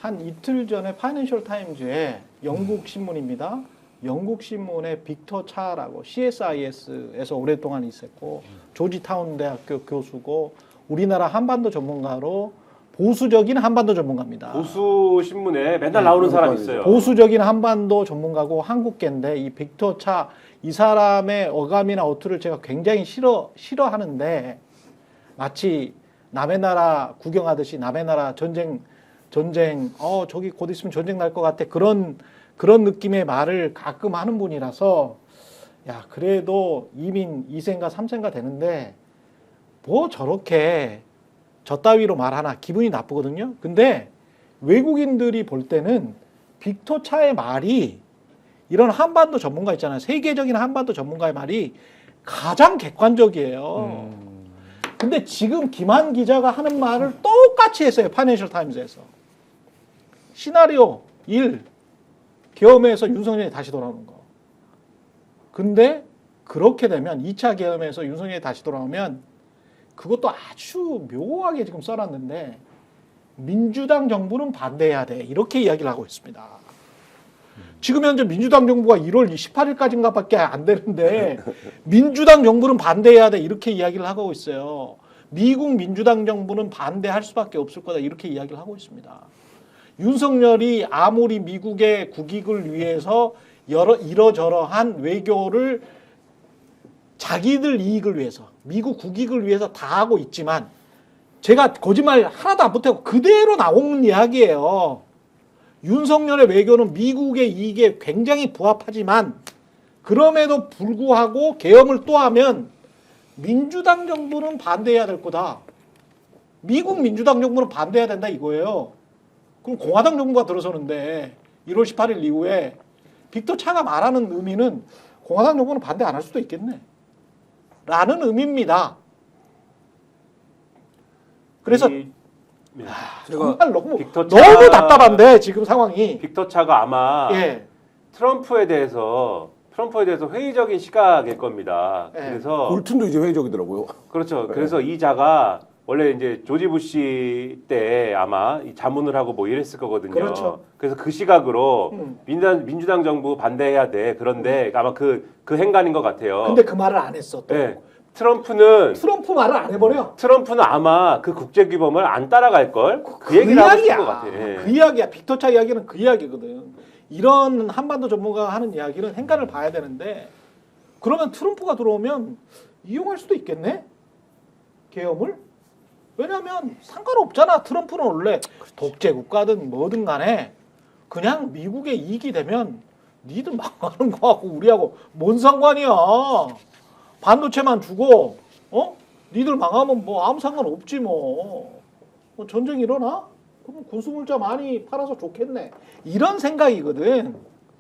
한 이틀 전에 파이낸셜 타임즈에 영국 신문입니다. 영국 신문의 빅터 차라고 CSIS에서 오랫동안 있었고 조지타운 대학교 교수고 우리나라 한반도 전문가로 보수적인 한반도 전문가입니다. 보수 신문에 맨날 나오는 사람 있어요. 보수적인 한반도 전문가고 한국계인데 이 빅터 차 이 사람의 어감이나 어투를 제가 굉장히 싫어하는데 마치 남의 나라 구경하듯이 남의 나라 전쟁 저기 곧 있으면 전쟁 날 것 같아 그런 느낌의 말을 가끔 하는 분이라서 야 그래도 2민 2세인가 3세인가 되는데 뭐 저렇게 저 따위로 말하나 기분이 나쁘거든요. 근데 외국인들이 볼 때는 빅터 차의 말이 이런 한반도 전문가 있잖아요. 세계적인 한반도 전문가의 말이 가장 객관적이에요. 근데 지금 김한 기자가 하는 말을 똑같이 했어요. 파이낸셜 타임즈에서. 시나리오 1. 계엄에서 윤석열이 다시 돌아오는 거. 근데 그렇게 되면 2차 계엄에서 윤석열이 다시 돌아오면 그것도 아주 묘하게 지금 써놨는데 민주당 정부는 반대해야 돼. 이렇게 이야기를 하고 있습니다. 지금 현재 민주당 정부가 1월 18일까지인가 밖에 안 되는데 민주당 정부는 반대해야 돼. 이렇게 이야기를 하고 있어요. 미국 민주당 정부는 반대할 수밖에 없을 거다. 이렇게 이야기를 하고 있습니다. 윤석열이 아무리 미국의 국익을 위해서 이러저러한 외교를 자기들 이익을 위해서 미국 국익을 위해서 다 하고 있지만 제가 거짓말 하나도 안 보태고 그대로 나온 이야기예요. 윤석열의 외교는 미국의 이익에 굉장히 부합하지만 그럼에도 불구하고 계엄을 또 하면 민주당 정부는 반대해야 될 거다. 미국 민주당 정부는 반대해야 된다 이거예요. 그럼 공화당 정부가 들어서는데 1월 18일 이후에 빅터 차가 말하는 의미는 공화당 정부는 반대 안 할 수도 있겠네. 라는 의미입니다. 그래서 정말 너무 답답한데 지금 상황이. 빅터 차가 아마 예. 트럼프에 대해서 회의적인 시각일 겁니다. 예. 그래서 볼튼도 이제 회의적이더라고요. 그렇죠. 네. 그래서 이 자가 원래 이제 조지 부시 때 아마 이 자문을 하고 뭐 이랬을 거거든요. 그렇죠. 그래서 그 시각으로 민주당 정부 반대해야 돼. 그런데 아마 그 행간인 것 같아요. 근데 그 말을 안 했어. 또. 네. 트럼프 말을 안 해버려. 트럼프는 아마 그 국제규범을 안 따라갈 걸. 그 얘기를 하고 싶은 것 같아. 예. 그 이야기야. 빅터차 이야기는 그 이야기거든. 이런 한반도 전문가가 하는 이야기는 행간을 봐야 되는데 그러면 트럼프가 들어오면 이용할 수도 있겠네? 계엄을? 왜냐하면 상관없잖아. 트럼프는 원래 독재 국가든 뭐든 간에 그냥 미국의 이익이 되면 니들 망하는 거하고 우리하고 뭔 상관이야. 반도체만 주고 니들 망하면 뭐 아무 상관없지 뭐 전쟁 일어나? 그럼 군수물자 많이 팔아서 좋겠네. 이런 생각이거든.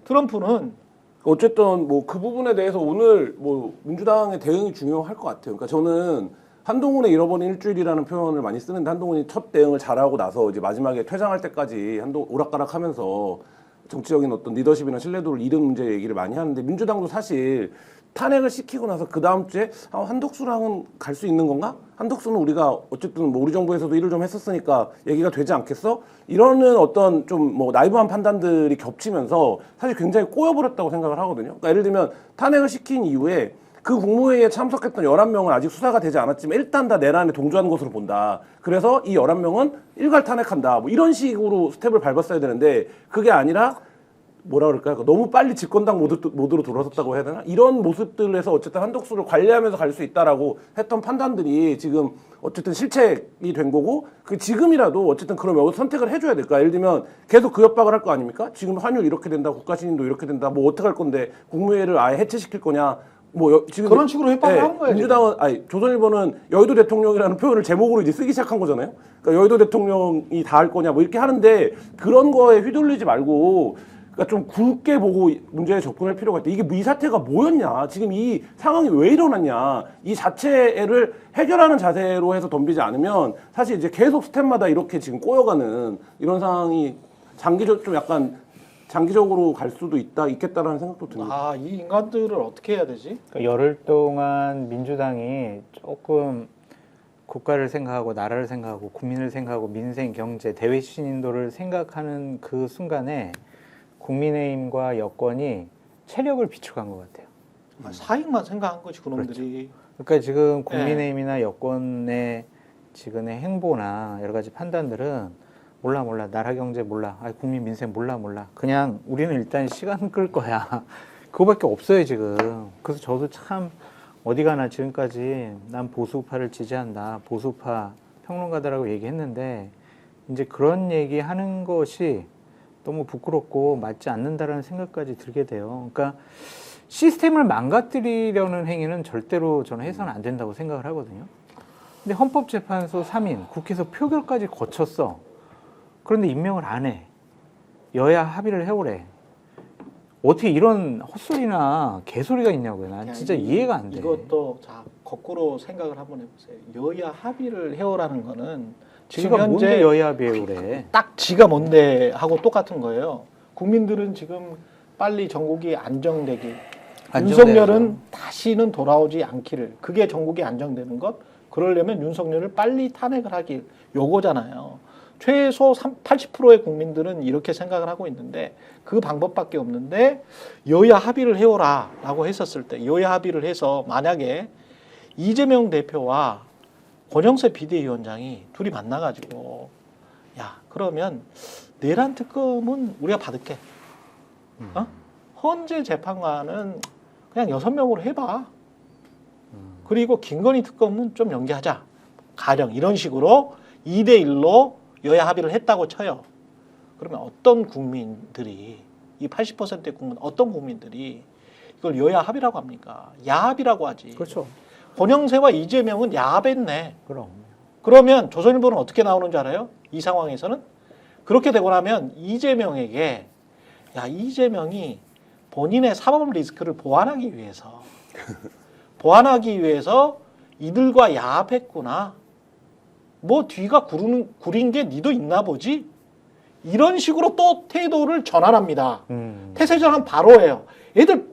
트럼프는. 어쨌든 뭐 그 부분에 대해서 오늘 뭐 민주당의 대응이 중요할 것 같아요. 그러니까 저는 한동훈의 잃어버린 일주일이라는 표현을 많이 쓰는데 한동훈이 첫 대응을 잘하고 나서 이제 마지막에 퇴장할 때까지 오락가락하면서 정치적인 어떤 리더십이나 신뢰도를 잃은 문제 얘기를 많이 하는데 민주당도 사실 탄핵을 시키고 나서 그 다음 주에 한덕수랑은 갈 수 있는 건가? 한덕수는 우리가 어쨌든 뭐 우리 정부에서도 일을 좀 했었으니까 얘기가 되지 않겠어? 이러는 어떤 좀 뭐 나이브한 판단들이 겹치면서 사실 굉장히 꼬여버렸다고 생각을 하거든요. 그러니까 예를 들면 탄핵을 시킨 이후에 그 국무회의에 참석했던 11명은 아직 수사가 되지 않았지만 일단 다 내란에 동조한 것으로 본다. 그래서 이 11명은 일괄 탄핵한다. 뭐 이런 식으로 스텝을 밟았어야 되는데 그게 아니라 뭐라 그럴까요? 너무 빨리 집권당 모드로 돌아섰다고 해야 되나? 이런 모습들에서 어쨌든 한덕수를 관리하면서 갈 수 있다라고 했던 판단들이 지금 어쨌든 실책이 된 거고 그 지금이라도 어쨌든 그러면 선택을 해줘야 될까? 예를 들면 계속 그 협박을 할 거 아닙니까? 지금 환율 이렇게 된다, 국가신임도 이렇게 된다, 뭐 어떻게 할 건데 국무회의를 아예 해체시킬 거냐? 뭐 지금 그런 식으로 협박을 하는 거예요. 민주당은 조선일보는 여의도 대통령이라는 표현을 제목으로 이제 쓰기 시작한 거잖아요. 그러니까 여의도 대통령이 다 할 거냐 뭐 이렇게 하는데 그런 거에 휘둘리지 말고 그러니까 좀 굵게 보고 문제에 접근할 필요가 있다. 이게 이 사태가 뭐였냐? 지금 이 상황이 왜 일어났냐? 이 자체를 해결하는 자세로 해서 덤비지 않으면 사실 이제 계속 스텝마다 이렇게 지금 꼬여가는 이런 상황이 좀 약간 장기적으로 갈 수도 있겠다라는 생각도 듭니다. 이 인간들을 어떻게 해야 되지? 그러니까 열흘 동안 민주당이 조금 국가를 생각하고 나라를 생각하고 국민을 생각하고 민생, 경제, 대외 신인도를 생각하는 그 순간에 국민의힘과 여권이 체력을 비축한 것 같아요. 사익만 생각한 거지 그놈들이. 그러니까 지금 국민의힘이나 여권의 지금의 행보나 여러 가지 판단들은 몰라 나라 경제 몰라, 국민 민생 몰라 그냥 우리는 일단 시간 끌 거야. 그거밖에 없어요 지금. 그래서 저도 참 어디 가나 지금까지 난 보수파를 지지한다, 보수파 평론가들하고 얘기했는데 이제 그런 얘기하는 것이 너무 부끄럽고 맞지 않는다라는 생각까지 들게 돼요. 그러니까 시스템을 망가뜨리려는 행위는 절대로 저는 해서는 안 된다고 생각을 하거든요. 근데 헌법재판소 3인, 국회에서 표결까지 거쳤어. 그런데 임명을 안 해. 여야 합의를 해오래. 어떻게 이런 헛소리나 개소리가 있냐고요. 난 진짜 이해가 안 돼. 이것도 자 거꾸로 생각을 한번 해보세요. 여야 합의를 해오라는 거는 지금 지가 현재 뭔데 여야 합의에 그래. 딱 지가 뭔데 하고 똑같은 거예요. 국민들은 지금 빨리 전국이 안정되기, 윤석열은 다시는 돌아오지 않기를, 그게 전국이 안정되는 것, 그러려면 윤석열을 빨리 탄핵을 하길, 요거잖아요. 최소 80%의 국민들은 이렇게 생각을 하고 있는데 그 방법밖에 없는데 여야 합의를 해오라 라고 했었을 때, 여야 합의를 해서 만약에 이재명 대표와 권영세 비대위원장이 둘이 만나가지고 야 그러면 내란 특검은 우리가 받을게, 헌재 재판관은 그냥 6명으로 해봐, 그리고 김건희 특검은 좀 연기하자, 가령 이런 식으로 2대1로 여야 합의를 했다고 쳐요. 그러면 어떤 국민들이, 이 80%의 국민, 어떤 국민들이 이걸 여야 합의라고 합니까? 야합이라고 하지. 그렇죠. 권영세와 이재명은 야합했네. 그럼. 그러면 조선일보는 어떻게 나오는 줄 알아요? 이 상황에서는 그렇게 되고 나면 이재명에게, 야 이재명이 본인의 사법 리스크를 보완하기 위해서 이들과 야합했구나. 뭐 뒤가 구린 게 니도 있나 보지? 이런 식으로 또 태도를 전환합니다. 태세 전환 바로 해요. 애들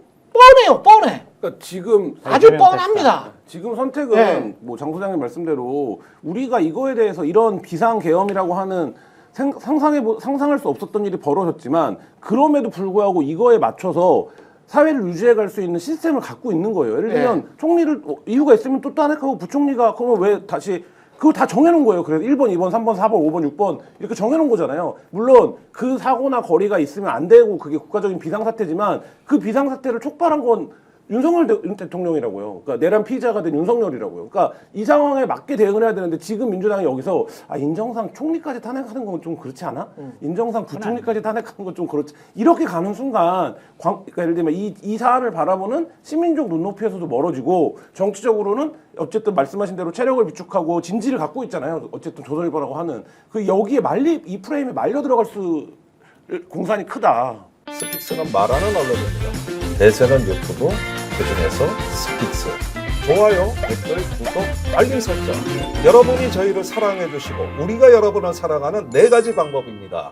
뻔해. 그러니까 지금 아주 뻔합니다. 지금 선택은 네. 뭐 장 소장님 말씀대로 우리가 이거에 대해서 이런 비상계엄이라고 하는 상상할 수 없었던 일이 벌어졌지만 그럼에도 불구하고 이거에 맞춰서 사회를 유지해 갈 수 있는 시스템을 갖고 있는 거예요. 예를 들면 총리를 이유가 있으면 또 탄핵하고 부총리가 그러면 왜 다시 그거 다 정해놓은 거예요. 그래서 1번, 2번, 3번, 4번, 5번, 6번 이렇게 정해놓은 거잖아요. 물론 그 사고나 거리가 있으면 안 되고 그게 국가적인 비상사태지만 그 비상사태를 촉발한 건 윤석열 대통령이라고요. 그러니까 내란 피의자가 된 윤석열이라고요. 그러니까 이 상황에 맞게 대응을 해야 되는데 지금 민주당이 여기서 인정상 총리까지 탄핵하는 건 좀 그렇지 않아? 인정상 부총리까지 탄핵하는 건 좀 그렇지. 이렇게 가는 순간 그러니까 예를 들면 이 사안을 바라보는 시민적 눈높이에서도 멀어지고 정치적으로는 어쨌든 말씀하신 대로 체력을 비축하고 진지를 갖고 있잖아요. 어쨌든 조선일보라고 하는 그 여기에 이 프레임에 말려 들어갈 공산이 크다. 스픽스는 말하는 언론입니다. 대세는 유튜브, 그중에서 스픽스. 좋아요, 댓글, 구독, 알림 설정. 여러분이 저희를 사랑해 주시고 우리가 여러분을 사랑하는 4가지 방법입니다.